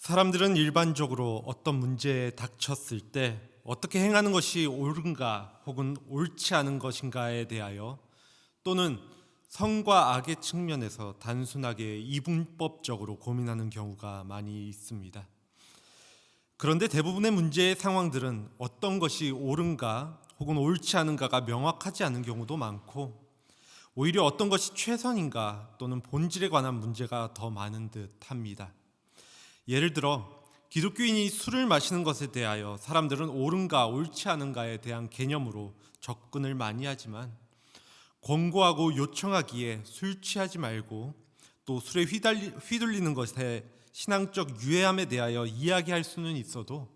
사람들은 일반적으로 어떤 문제에 닥쳤을 때 어떻게 행하는 것이 옳은가 혹은 옳지 않은 것인가에 대하여 또는 선과 악의 측면에서 단순하게 이분법적으로 고민하는 경우가 많이 있습니다. 그런데 대부분의 문제의 상황들은 어떤 것이 옳은가 혹은 옳지 않은가가 명확하지 않은 경우도 많고, 오히려 어떤 것이 최선인가 또는 본질에 관한 문제가 더 많은 듯 합니다. 예를 들어 기독교인이 술을 마시는 것에 대하여 사람들은 옳은가 옳지 않은가에 대한 개념으로 접근을 많이 하지만, 권고하고 요청하기에 술 취하지 말고 또 술에 휘둘리는 것에 신앙적 유해함에 대하여 이야기할 수는 있어도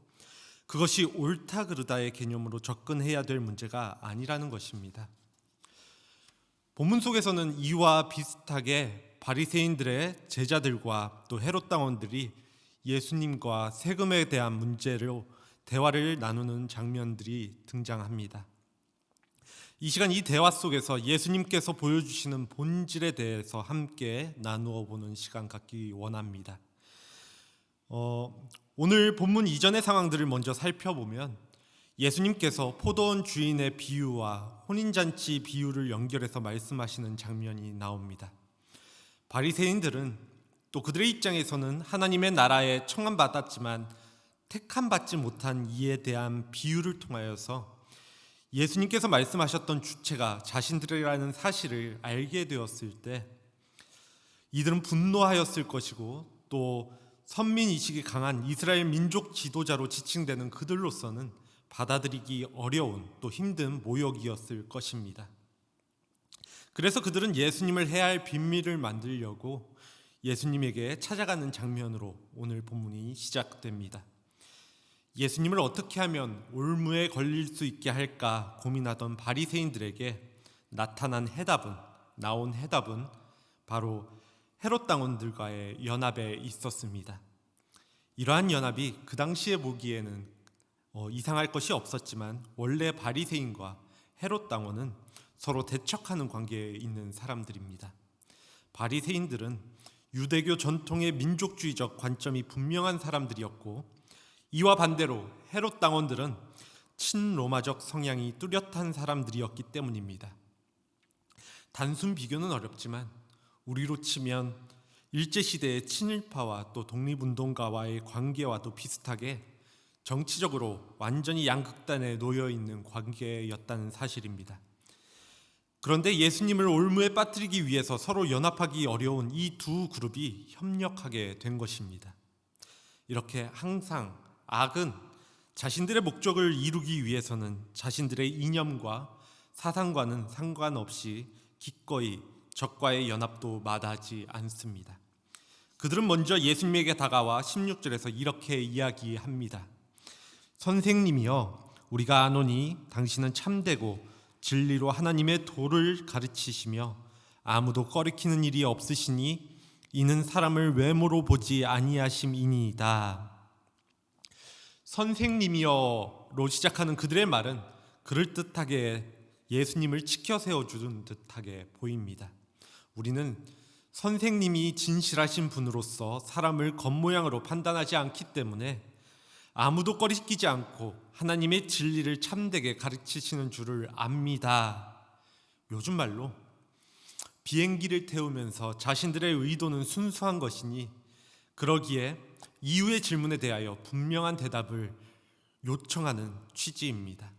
그것이 옳다 그르다의 개념으로 접근해야 될 문제가 아니라는 것입니다. 본문 속에서는 이와 비슷하게 바리새인들의 제자들과 또 헤롯 당원들이 예수님과 세금에 대한 문제로 대화를 나누는 장면들이 등장합니다. 이 시간 이 대화 속에서 예수님께서 보여주시는 본질에 대해서 함께 나누어 보는 시간 갖기 원합니다. 오늘 본문 이전의 상황들을 먼저 살펴보면 예수님께서 포도원 주인의 비유와 혼인잔치 비유를 연결해서 말씀하시는 장면이 나옵니다. 바리새인들은 또 그들의 입장에서는 하나님의 나라에 청함받았지만 택함받지 못한 이에 대한 비유를 통하여서 예수님께서 말씀하셨던 주체가 자신들이라는 사실을 알게 되었을 때 이들은 분노하였을 것이고, 또 선민의식이 강한 이스라엘 민족 지도자로 지칭되는 그들로서는 받아들이기 어려운 또 힘든 모욕이었을 것입니다. 그래서 그들은 예수님을 해야 할 빈미를 만들려고 예수님에게 찾아가는 장면으로 오늘 본문이 시작됩니다. 예수님을 어떻게 하면 올무에 걸릴 수 있게 할까 고민하던 바리새인들에게 나온 해답은 바로 헤롯 당원들과의 연합에 있었습니다. 이러한 연합이 그 당시에 보기에는 이상할 것이 없었지만, 원래 바리새인과 헤롯 당원은 서로 대척하는 관계에 있는 사람들입니다. 바리새인들은 유대교 전통의 민족주의적 관점이 분명한 사람들이었고, 이와 반대로 헤롯 당원들은 친로마적 성향이 뚜렷한 사람들이었기 때문입니다. 단순 비교는 어렵지만 우리로 치면 일제시대의 친일파와 또 독립운동가와의 관계와도 비슷하게 정치적으로 완전히 양극단에 놓여 있는 관계였다는 사실입니다. 그런데 예수님을 올무에 빠뜨리기 위해서 서로 연합하기 어려운 이 두 그룹이 협력하게 된 것입니다. 이렇게 항상 악은 자신들의 목적을 이루기 위해서는 자신들의 이념과 사상과는 상관없이 기꺼이 적과의 연합도 마다하지 않습니다. 그들은 먼저 예수님에게 다가와 16절에서 이렇게 이야기합니다. 선생님이여, 우리가 아노니 당신은 참되고 진리로 하나님의 도를 가르치시며 아무도 꺼리키는 일이 없으시니 이는 사람을 외모로 보지 아니하심이니이다. 선생님이여로 시작하는 그들의 말은 그럴듯하게 예수님을 치켜 세워주는 듯하게 보입니다. 우리는 선생님이 진실하신 분으로서 사람을 겉모양으로 판단하지 않기 때문에 아무도 꺼리끼지 않고 하나님의 진리를 참되게 가르치시는 줄을 압니다. 요즘 말로 비행기를 태우면서 자신들의 의도는 순수한 것이니 그러기에 이후의 질문에 대하여 분명한 대답을 요청하는 취지입니다.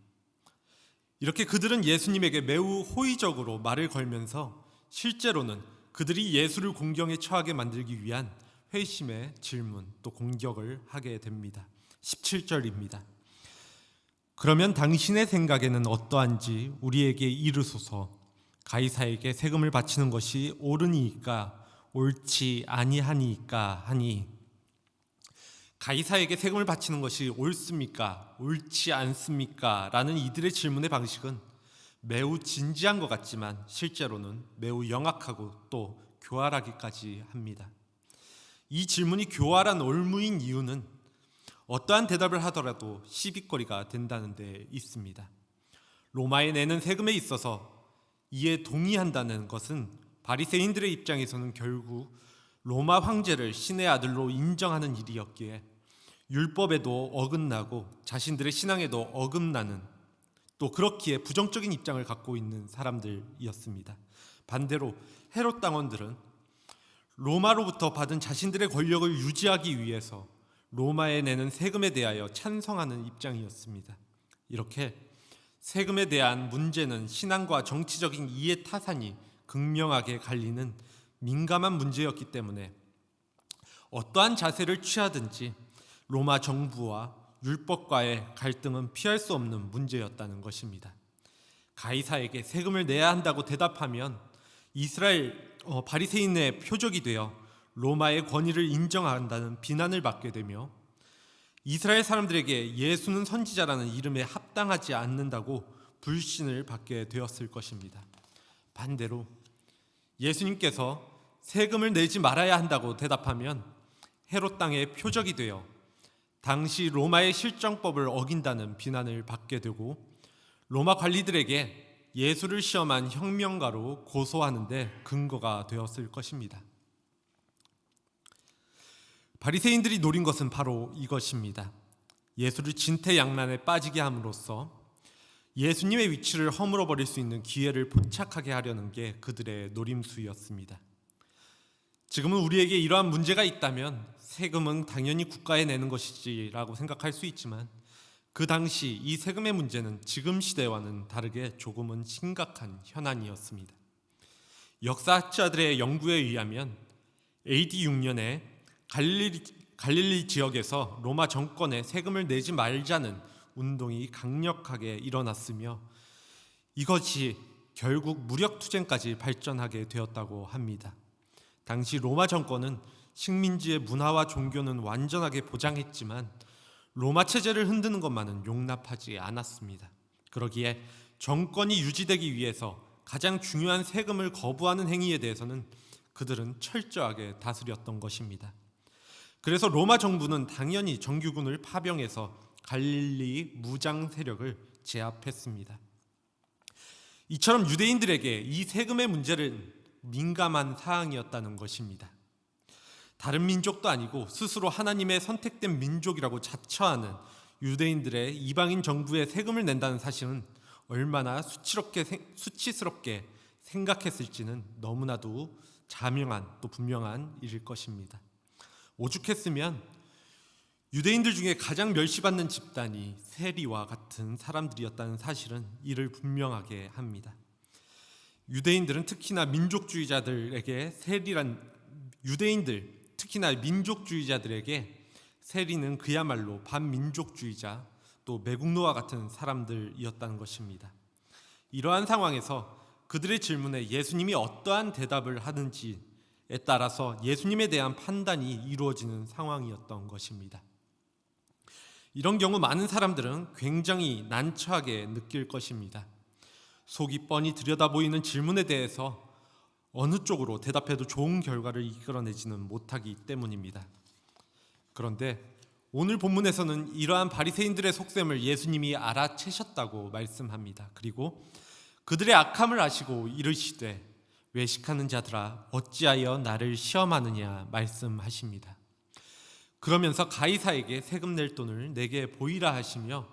이렇게 그들은 예수님에게 매우 호의적으로 말을 걸면서 실제로는 그들이 예수를 공경에 처하게 만들기 위한 회심의 질문 또 공격을 하게 됩니다. 17절입니다. 그러면 당신의 생각에는 어떠한지 우리에게 이르소서. 가이사에게 세금을 바치는 것이 옳으니까 옳지 아니하니까 하니, 가이사에게 세금을 바치는 것이 옳습니까? 옳지 않습니까? 라는 이들의 질문의 방식은 매우 진지한 것 같지만 실제로는 매우 영악하고 또 교활하기까지 합니다. 이 질문이 교활한 올무인 이유는 어떠한 대답을 하더라도 시비거리가 된다는 데 있습니다. 로마에 내는 세금에 있어서 이에 동의한다는 것은 바리새인들의 입장에서는 결국 로마 황제를 신의 아들로 인정하는 일이었기에 율법에도 어긋나고 자신들의 신앙에도 어긋나는, 또 그렇기에 부정적인 입장을 갖고 있는 사람들이었습니다. 반대로 헤롯 당원들은 로마로부터 받은 자신들의 권력을 유지하기 위해서 로마에 내는 세금에 대하여 찬성하는 입장이었습니다. 이렇게 세금에 대한 문제는 신앙과 정치적인 이해 타산이 극명하게 갈리는 민감한 문제였기 때문에 어떠한 자세를 취하든지 로마 정부와 율법과의 갈등은 피할 수 없는 문제였다는 것입니다. 가이사에게 세금을 내야 한다고 대답하면 이스라엘 바리새인의 표적이 되어 로마의 권위를 인정한다는 비난을 받게 되며 이스라엘 사람들에게 예수는 선지자라는 이름에 합당하지 않는다고 불신을 받게 되었을 것입니다. 반대로 예수님께서 세금을 내지 말아야 한다고 대답하면 헤롯 땅의 표적이 되어 당시 로마의 실정법을 어긴다는 비난을 받게 되고 로마 관리들에게 예수를 시험한 혁명가로 고소하는 데 근거가 되었을 것입니다. 바리새인들이 노린 것은 바로 이것입니다. 예수를 진퇴양난에 빠지게 함으로써 예수님의 위치를 허물어버릴 수 있는 기회를 포착하게 하려는 게 그들의 노림수였습니다. 지금은 우리에게 이러한 문제가 있다면 세금은 당연히 국가에 내는 것이지라고 생각할 수 있지만 그 당시 이 세금의 문제는 지금 시대와는 다르게 조금은 심각한 현안이었습니다. 역사학자들의 연구에 의하면 AD 6년에 갈릴리 지역에서 로마 정권에 세금을 내지 말자는 운동이 강력하게 일어났으며 이것이 결국 무력투쟁까지 발전하게 되었다고 합니다. 당시 로마 정권은 식민지의 문화와 종교는 완전하게 보장했지만 로마 체제를 흔드는 것만은 용납하지 않았습니다. 그러기에 정권이 유지되기 위해서 가장 중요한 세금을 거부하는 행위에 대해서는 그들은 철저하게 다스렸던 것입니다. 그래서 로마 정부는 당연히 정규군을 파병해서 갈릴리 무장 세력을 제압했습니다. 이처럼 유대인들에게 이 세금의 문제는 민감한 사항이었다는 것입니다. 다른 민족도 아니고 스스로 하나님의 선택된 민족이라고 자처하는 유대인들의 이방인 정부에 세금을 낸다는 사실은 얼마나 수치스럽게 생각했을지는 너무나도 자명한 또 분명한 일일 것입니다. 오죽했으면 유대인들 중에 가장 멸시받는 집단이 세리와 같은 사람들이었다는 사실은 이를 분명하게 합니다. 유대인들은 특히나 민족주의자들에게 세리는 그야말로 반민족주의자 또 매국노와 같은 사람들이었다는 것입니다. 이러한 상황에서 그들의 질문에 예수님이 어떠한 대답을 하는지에 따라서 예수님에 대한 판단이 이루어지는 상황이었던 것입니다. 이런 경우 많은 사람들은 굉장히 난처하게 느낄 것입니다. 속이 뻔히 들여다보이는 질문에 대해서 어느 쪽으로 대답해도 좋은 결과를 이끌어내지는 못하기 때문입니다. 그런데 오늘 본문에서는 이러한 바리새인들의 속셈을 예수님이 알아채셨다고 말씀합니다. 그리고 그들의 악함을 아시고 이르시되 외식하는 자들아 어찌하여 나를 시험하느냐 말씀하십니다. 그러면서 가이사에게 세금 낼 돈을 내게 보이라 하시며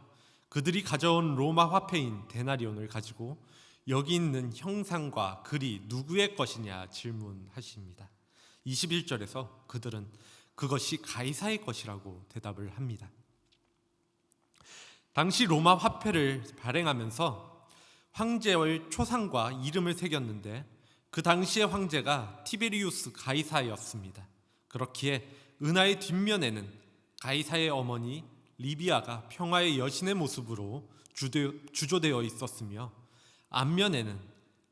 그들이 가져온 로마 화폐인 데나리온을 가지고 여기 있는 형상과 글이 누구의 것이냐 질문하십니다. 21절에서 그들은 그것이 가이사의 것이라고 대답을 합니다. 당시 로마 화폐를 발행하면서 황제의 초상과 이름을 새겼는데 그 당시의 황제가 티베리우스 가이사였습니다. 그렇기에 은하의 뒷면에는 가이사의 어머니 리비아가 평화의 여신의 모습으로 주조되어 있었으며 앞면에는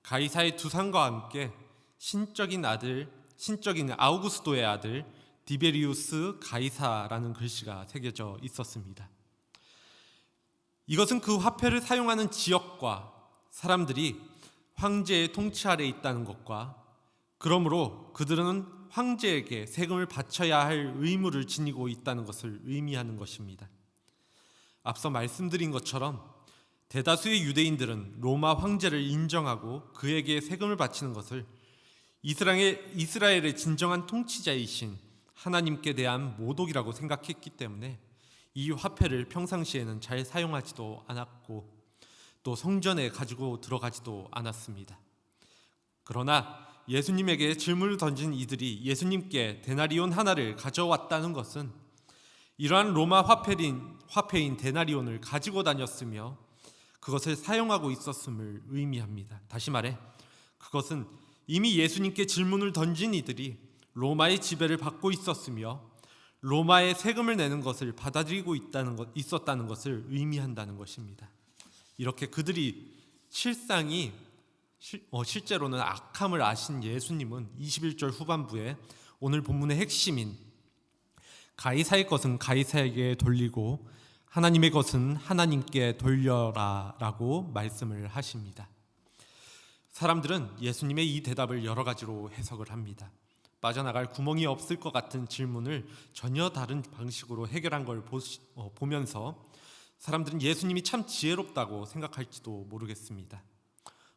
가이사의 두상과 함께 신적인 아우구스도의 아들 디베리우스 가이사라는 글씨가 새겨져 있었습니다. 이것은 그 화폐를 사용하는 지역과 사람들이 황제의 통치 아래에 있다는 것과 그러므로 그들은 황제에게 세금을 바쳐야 할 의무를 지니고 있다는 것을 의미하는 것입니다. 앞서 말씀드린 것처럼 대다수의 유대인들은 로마 황제를 인정하고 그에게 세금을 바치는 것을 이스라엘의 진정한 통치자이신 하나님께 대한 모독이라고 생각했기 때문에 이 화폐를 평상시에는 잘 사용하지도 않았고 또 성전에 가지고 들어가지도 않았습니다. 그러나 예수님에게 질문을 던진 이들이 예수님께 데나리온 하나를 가져왔다는 것은 이러한 로마 화폐인 데나리온을 가지고 다녔으며 그것을 사용하고 있었음을 의미합니다. 다시 말해 그것은 이미 예수님께 질문을 던진 이들이 로마의 지배를 받고 있었으며 로마의 세금을 내는 것을 받아들이고 있었다는 것을 의미한다는 것입니다. 이렇게 그들이 실제로는 악함을 아신 예수님은 21절 후반부에 오늘 본문의 핵심인 가이사의 것은 가이사에게 돌리고 하나님의 것은 하나님께 돌려라 라고 말씀을 하십니다. 사람들은 예수님의 이 대답을 여러 가지로 해석을 합니다. 빠져나갈 구멍이 없을 것 같은 질문을 전혀 다른 방식으로 해결한 걸 보면서 사람들은 예수님이 참 지혜롭다고 생각할지도 모르겠습니다.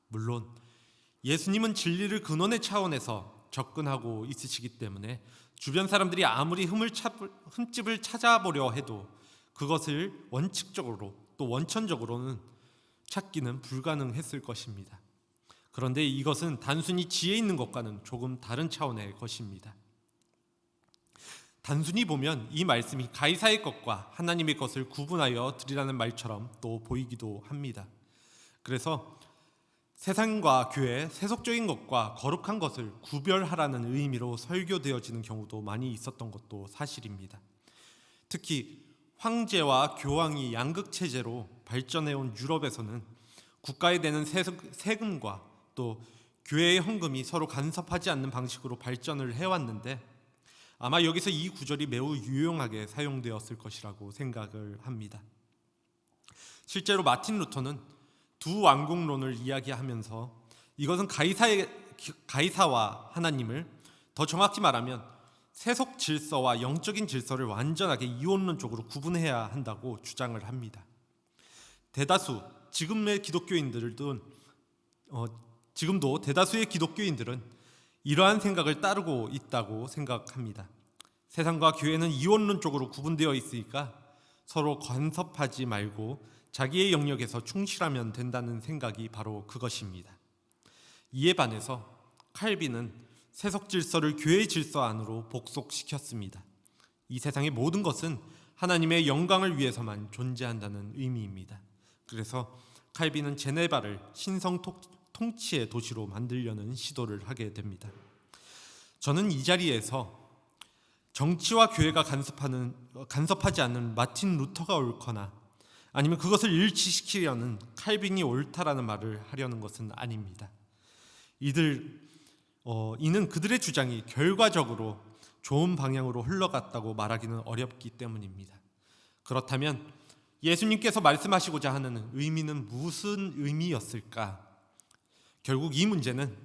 물론 예수님은 진리를 근원의 차원에서 접근하고 있으시기 때문에 주변 사람들이 아무리 흠집을 찾아보려 해도 그것을 원칙적으로 또 원천적으로는 찾기는 불가능했을 것입니다. 그런데 이것은 단순히 지혜 있는 것과는 조금 다른 차원의 것입니다. 단순히 보면 이 말씀이 가이사의 것과 하나님의 것을 구분하여 드리라는 말처럼 또 보이기도 합니다. 그래서 세상과 교회, 세속적인 것과 거룩한 것을 구별하라는 의미로 설교되어지는 경우도 많이 있었던 것도 사실입니다. 특히 황제와 교황이 양극체제로 발전해온 유럽에서는 국가에 내는 세금과 또 교회의 헌금이 서로 간섭하지 않는 방식으로 발전을 해왔는데 아마 여기서 이 구절이 매우 유용하게 사용되었을 것이라고 생각을 합니다. 실제로 마틴 루터는 두 왕국론을 이야기하면서 이것은 가이사와 하나님을, 더 정확히 말하면 세속 질서와 영적인 질서를 완전하게 이원론적으로 구분해야 한다고 주장을 합니다. 대다수 지금도 대다수의 기독교인들은 이러한 생각을 따르고 있다고 생각합니다. 세상과 교회는 이원론적으로 구분되어 있으니까 서로 간섭하지 말고 자기의 영역에서 충실하면 된다는 생각이 바로 그것입니다. 이에 반해서 칼빈은 세속 질서를 교회의 질서 안으로 복속시켰습니다. 이 세상의 모든 것은 하나님의 영광을 위해서만 존재한다는 의미입니다. 그래서 칼빈은 제네바를 신성 통치의 도시로 만들려는 시도를 하게 됩니다. 저는 이 자리에서 정치와 교회가 간섭하지 않는 마틴 루터가 옳거나 아니면 그것을 일치시키려는 칼빈이 옳다라는 말을 하려는 것은 아닙니다. 이는 그들의 주장이 결과적으로 좋은 방향으로 흘러갔다고 말하기는 어렵기 때문입니다. 그렇다면 예수님께서 말씀하시고자 하는 의미는 무슨 의미였을까? 결국 이 문제는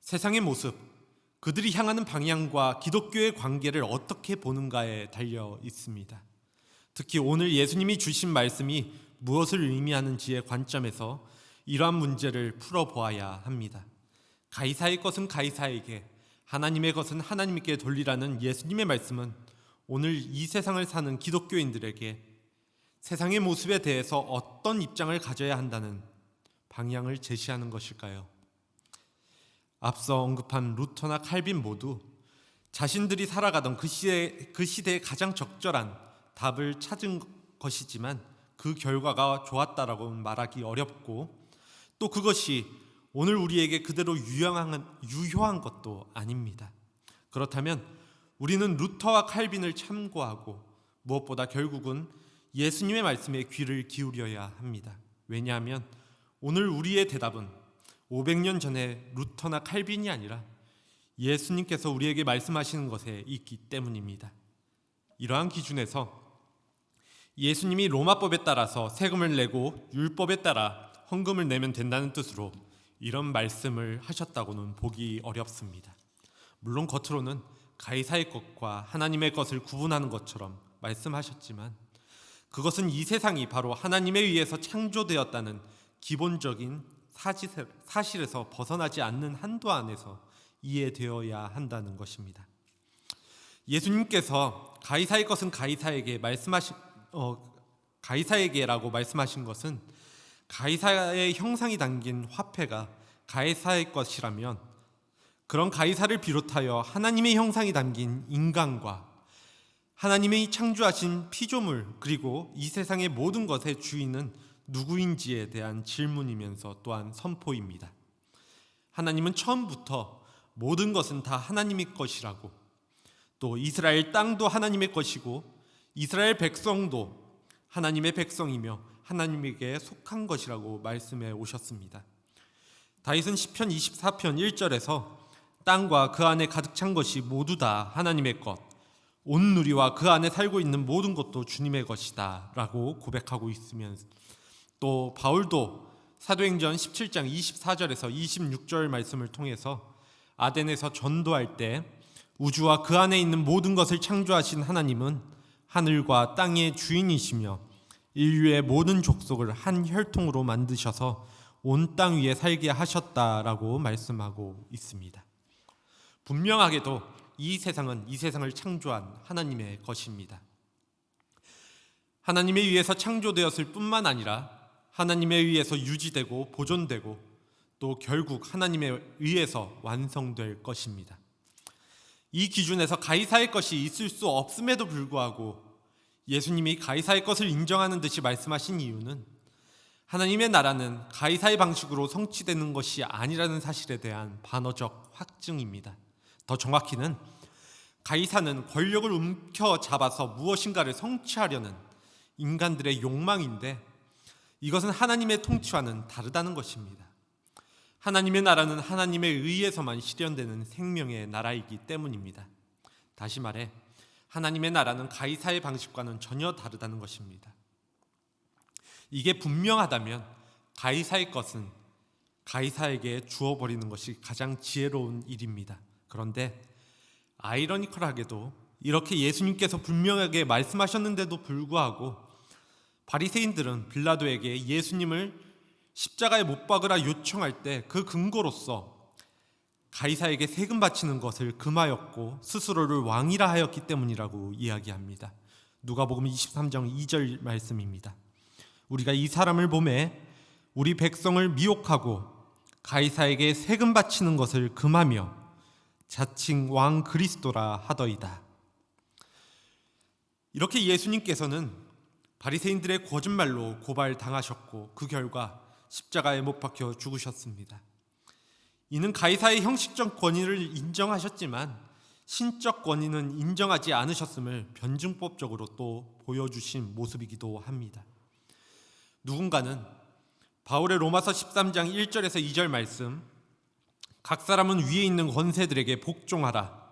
세상의 모습, 그들이 향하는 방향과 기독교의 관계를 어떻게 보는가에 달려 있습니다. 특히 오늘 예수님이 주신 말씀이 무엇을 의미하는지의 관점에서 이러한 문제를 풀어보아야 합니다. 가이사의 것은 가이사에게, 하나님의 것은 하나님께 돌리라는 예수님의 말씀은 오늘 이 세상을 사는 기독교인들에게 세상의 모습에 대해서 어떤 입장을 가져야 한다는 방향을 제시하는 것일까요? 앞서 언급한 루터나 칼빈 모두 자신들이 살아가던 그 시대에 가장 적절한 답을 찾은 것이지만 그 결과가 좋았다라고 말하기 어렵고 또 그것이 오늘 우리에게 그대로 유효한 것도 아닙니다. 그렇다면 우리는 루터와 칼빈을 참고하고 무엇보다 결국은 예수님의 말씀에 귀를 기울여야 합니다. 왜냐하면 오늘 우리의 대답은 500년 전에 루터나 칼빈이 아니라 예수님께서 우리에게 말씀하시는 것에 있기 때문입니다. 이러한 기준에서 예수님이 로마법에 따라서 세금을 내고 율법에 따라 헌금을 내면 된다는 뜻으로 이런 말씀을 하셨다고는 보기 어렵습니다. 물론 겉으로는 가이사의 것과 하나님의 것을 구분하는 것처럼 말씀하셨지만 그것은 이 세상이 바로 하나님에 의해서 창조되었다는 기본적인 사실에서 벗어나지 않는 한도 안에서 이해되어야 한다는 것입니다. 예수님께서 가이사의 것은 가이사에게라고 말씀하신 것은 가이사의 형상이 담긴 화폐가 가이사의 것이라면 그런 가이사를 비롯하여 하나님의 형상이 담긴 인간과 하나님의 창조하신 피조물 그리고 이 세상의 모든 것의 주인은 누구인지에 대한 질문이면서 또한 선포입니다. 하나님은 처음부터 모든 것은 다 하나님의 것이라고, 또 이스라엘 땅도 하나님의 것이고 이스라엘 백성도 하나님의 백성이며 하나님에게 속한 것이라고 말씀해 오셨습니다. 다윗은 시편 24편 1절에서 땅과 그 안에 가득 찬 것이 모두 다 하나님의 것, 온 누리와 그 안에 살고 있는 모든 것도 주님의 것이다 라고 고백하고 있으면, 또 바울도 사도행전 17장 24절에서 26절 말씀을 통해서 아덴에서 전도할 때 우주와 그 안에 있는 모든 것을 창조하신 하나님은 하늘과 땅의 주인이시며 인류의 모든 족속을 한 혈통으로 만드셔서 온 땅 위에 살게 하셨다라고 말씀하고 있습니다. 분명하게도 이 세상은 이 세상을 창조한 하나님의 것입니다. 하나님에 의해서 창조되었을 뿐만 아니라 하나님에 의해서 유지되고 보존되고 또 결국 하나님에 의해서 완성될 것입니다. 이 기준에서 가이사의 것이 있을 수 없음에도 불구하고 예수님이 가이사의 것을 인정하는 듯이 말씀하신 이유는 하나님의 나라는 가이사의 방식으로 성취되는 것이 아니라는 사실에 대한 반어적 확증입니다. 더 정확히는 가이사는 권력을 움켜잡아서 무엇인가를 성취하려는 인간들의 욕망인데 이것은 하나님의 통치와는 다르다는 것입니다. 하나님의 나라는 하나님에 의해서만 실현되는 생명의 나라이기 때문입니다. 다시 말해 하나님의 나라는 가이사의 방식과는 전혀 다르다는 것입니다. 이게 분명하다면 가이사의 것은 가이사에게 주어버리는 것이 가장 지혜로운 일입니다. 그런데 아이러니컬하게도 이렇게 예수님께서 분명하게 말씀하셨는데도 불구하고 바리새인들은 빌라도에게 예수님을 십자가에 못 박으라 요청할 때 그 근거로서 가이사에게 세금 바치는 것을 금하였고 스스로를 왕이라 하였기 때문이라고 이야기합니다. 누가복음 23장 2절 말씀입니다. 우리가 이 사람을 보매 우리 백성을 미혹하고 가이사에게 세금 바치는 것을 금하며 자칭 왕 그리스도라 하더이다. 이렇게 예수님께서는 바리새인들의 거짓말로 고발당하셨고 그 결과 십자가에 못 박혀 죽으셨습니다. 이는 가이사의 형식적 권위를 인정하셨지만 신적 권위는 인정하지 않으셨음을 변증법적으로 또 보여주신 모습이기도 합니다. 누군가는 바울의 로마서 13장 1절에서 2절 말씀, 각 사람은 위에 있는 권세들에게 복종하라.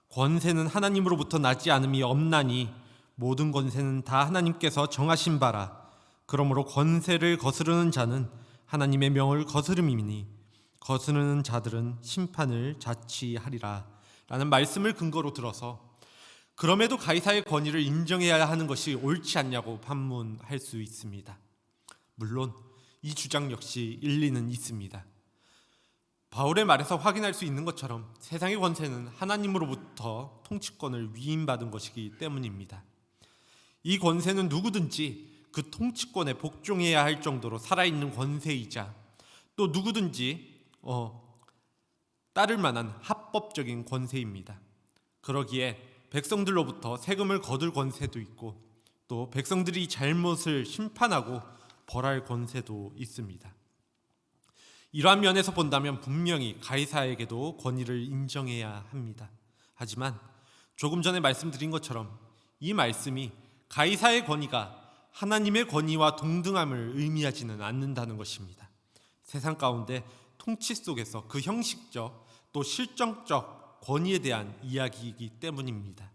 권세는 하나님으로부터 나지 않음이 없나니 모든 권세는 다 하나님께서 정하신 바라. 그러므로 권세를 거스르는 자는 하나님의 명을 거스름이니 거스르는 자들은 심판을 자취하리라 라는 말씀을 근거로 들어서 그럼에도 가이사의 권위를 인정해야 하는 것이 옳지 않냐고 반문할 수 있습니다. 물론 이 주장 역시 일리는 있습니다. 바울의 말에서 확인할 수 있는 것처럼 세상의 권세는 하나님으로부터 통치권을 위임받은 것이기 때문입니다. 이 권세는 누구든지 그 통치권에 복종해야 할 정도로 살아있는 권세이자 또 누구든지 따를 만한 합법적인 권세입니다. 그러기에 백성들로부터 세금을 거둘 권세도 있고 또 백성들이 잘못을 심판하고 벌할 권세도 있습니다. 이러한 면에서 본다면 분명히 가이사에게도 권위를 인정해야 합니다. 하지만 조금 전에 말씀드린 것처럼 이 말씀이 가이사의 권위가 하나님의 권위와 동등함을 의미하지는 않는다는 것입니다. 세상 가운데 통치 속에서 그 형식적 또 실정적 권위에 대한 이야기이기 때문입니다.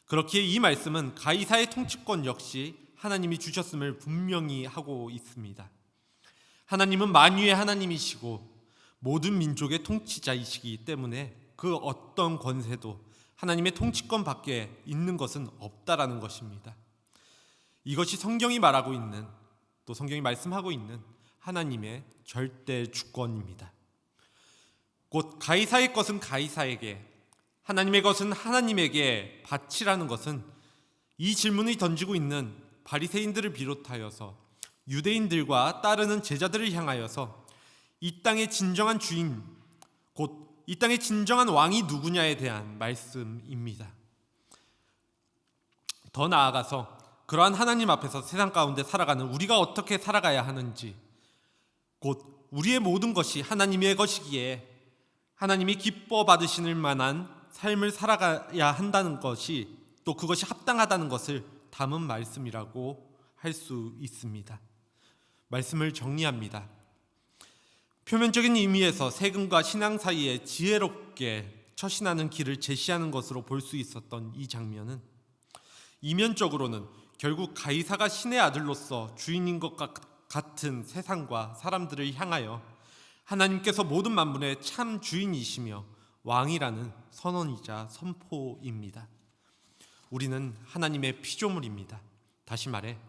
그렇기에 이 말씀은 가이사의 통치권 역시 하나님이 주셨음을 분명히 하고 있습니다. 하나님은 만유의 하나님이시고 모든 민족의 통치자이시기 때문에 그 어떤 권세도 하나님의 통치권 밖에 있는 것은 없다라는 것입니다. 이것이 성경이 말하고 있는 또 성경이 말씀하고 있는 하나님의 절대 주권입니다. 곧 가이사의 것은 가이사에게, 하나님의 것은 하나님에게 바치라는 것은 이 질문을 던지고 있는 바리새인들을 비롯하여서 유대인들과 따르는 제자들을 향하여서 이 땅의 진정한 주인, 곧 이 땅의 진정한 왕이 누구냐에 대한 말씀입니다. 더 나아가서 그러한 하나님 앞에서 세상 가운데 살아가는 우리가 어떻게 살아가야 하는지, 곧 우리의 모든 것이 하나님의 것이기에 하나님이 기뻐 받으실 만한 삶을 살아가야 한다는 것이, 또 그것이 합당하다는 것을 담은 말씀이라고 할 수 있습니다. 말씀을 정리합니다. 표면적인 의미에서 세금과 신앙 사이에 지혜롭게 처신하는 길을 제시하는 것으로 볼 수 있었던 이 장면은 이면적으로는 결국 가이사가 신의 아들로서 주인인 것 같은 세상과 사람들을 향하여 하나님께서 모든 만물의 참 주인이시며 왕이라는 선언이자 선포입니다. 우리는 하나님의 피조물입니다. 다시 말해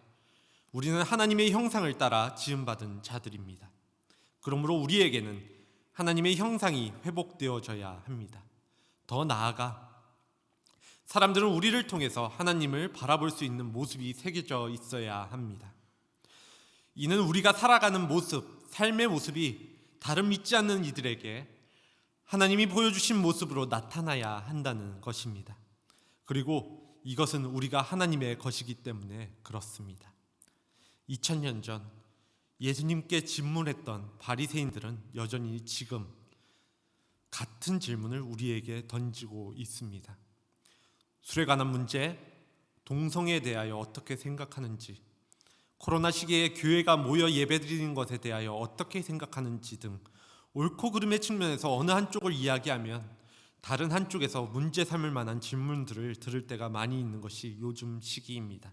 우리는 하나님의 형상을 따라 지음받은 자들입니다. 그러므로 우리에게는 하나님의 형상이 회복되어져야 합니다. 더 나아가 사람들은 우리를 통해서 하나님을 바라볼 수 있는 모습이 새겨져 있어야 합니다. 이는 우리가 살아가는 모습, 삶의 모습이 다른 믿지 않는 이들에게 하나님이 보여주신 모습으로 나타나야 한다는 것입니다. 그리고 이것은 우리가 하나님의 것이기 때문에 그렇습니다. 2000년 전 예수님께 질문했던 바리새인들은 여전히 지금 같은 질문을 우리에게 던지고 있습니다. 술에 관한 문제, 동성애에 대하여 어떻게 생각하는지, 코로나 시기에 교회가 모여 예배드리는 것에 대하여 어떻게 생각하는지 등 옳고 그름의 측면에서 어느 한쪽을 이야기하면 다른 한쪽에서 문제 삼을 만한 질문들을 들을 때가 많이 있는 것이 요즘 시기입니다.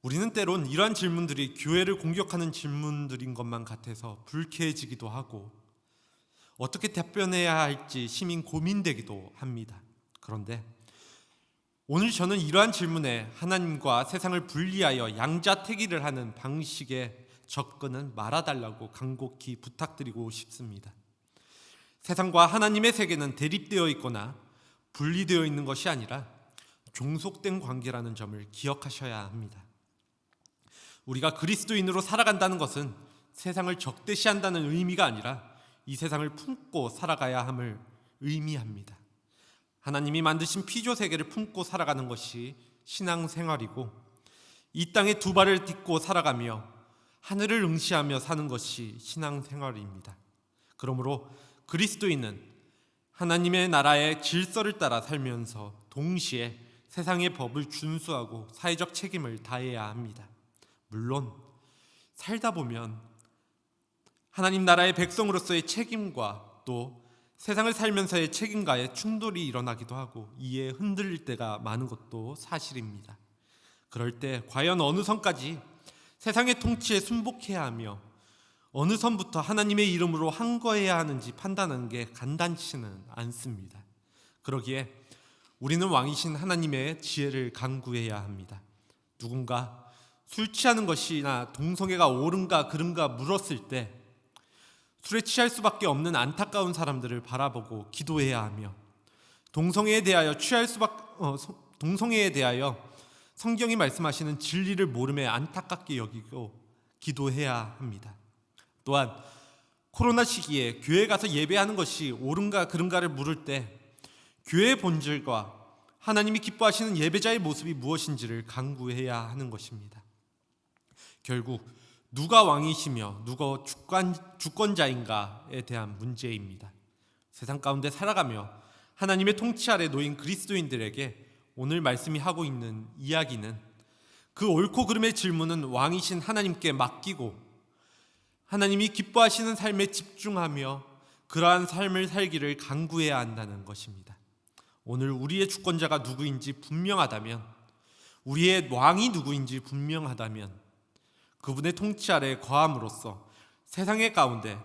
우리는 때론 이러한 질문들이 교회를 공격하는 질문들인 것만 같아서 불쾌해지기도 하고 어떻게 답변해야 할지 심히 고민되기도 합니다. 그런데 오늘 저는 이러한 질문에 하나님과 세상을 분리하여 양자택일을 하는 방식의 접근은 말아달라고 간곡히 부탁드리고 싶습니다. 세상과 하나님의 세계는 대립되어 있거나 분리되어 있는 것이 아니라 종속된 관계라는 점을 기억하셔야 합니다. 우리가 그리스도인으로 살아간다는 것은 세상을 적대시한다는 의미가 아니라 이 세상을 품고 살아가야 함을 의미합니다. 하나님이 만드신 피조 세계를 품고 살아가는 것이 신앙생활이고 이 땅에 두 발을 딛고 살아가며 하늘을 응시하며 사는 것이 신앙생활입니다. 그러므로 그리스도인은 하나님의 나라의 질서를 따라 살면서 동시에 세상의 법을 준수하고 사회적 책임을 다해야 합니다. 물론 살다 보면 하나님 나라의 백성으로서의 책임과 또 세상을 살면서의 책임과의 충돌이 일어나기도 하고 이에 흔들릴 때가 많은 것도 사실입니다. 그럴 때 과연 어느 선까지 세상의 통치에 순복해야 하며 어느 선부터 하나님의 이름으로 항거해야 하는지 판단하는 게 간단치는 않습니다. 그러기에 우리는 왕이신 하나님의 지혜를 간구해야 합니다. 누군가 술 취하는 것이나 동성애가 옳은가 그른가 물었을 때 술에 취할 수밖에 없는 안타까운 사람들을 바라보고 기도해야 하며 동성애에 대하여 성경이 말씀하시는 진리를 모름에 안타깝게 여기고 기도해야 합니다. 또한 코로나 시기에 교회에 가서 예배하는 것이 옳은가 그른가를 물을 때 교회의 본질과 하나님이 기뻐하시는 예배자의 모습이 무엇인지를 간구해야 하는 것입니다. 결국 누가 왕이시며 누가 주권자인가에 대한 문제입니다. 세상 가운데 살아가며 하나님의 통치 아래 놓인 그리스도인들에게 오늘 말씀이 하고 있는 이야기는 그 옳고 그름의 질문은 왕이신 하나님께 맡기고 하나님이 기뻐하시는 삶에 집중하며 그러한 삶을 살기를 간구해야 한다는 것입니다. 오늘 우리의 주권자가 누구인지 분명하다면, 우리의 왕이 누구인지 분명하다면 그분의 통치 아래 거함으로써 세상의 가운데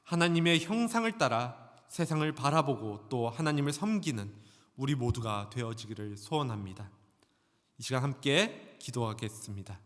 하나님의 형상을 따라 세상을 바라보고 또 하나님을 섬기는 우리 모두가 되어지기를 소원합니다. 이 시간 함께 기도하겠습니다.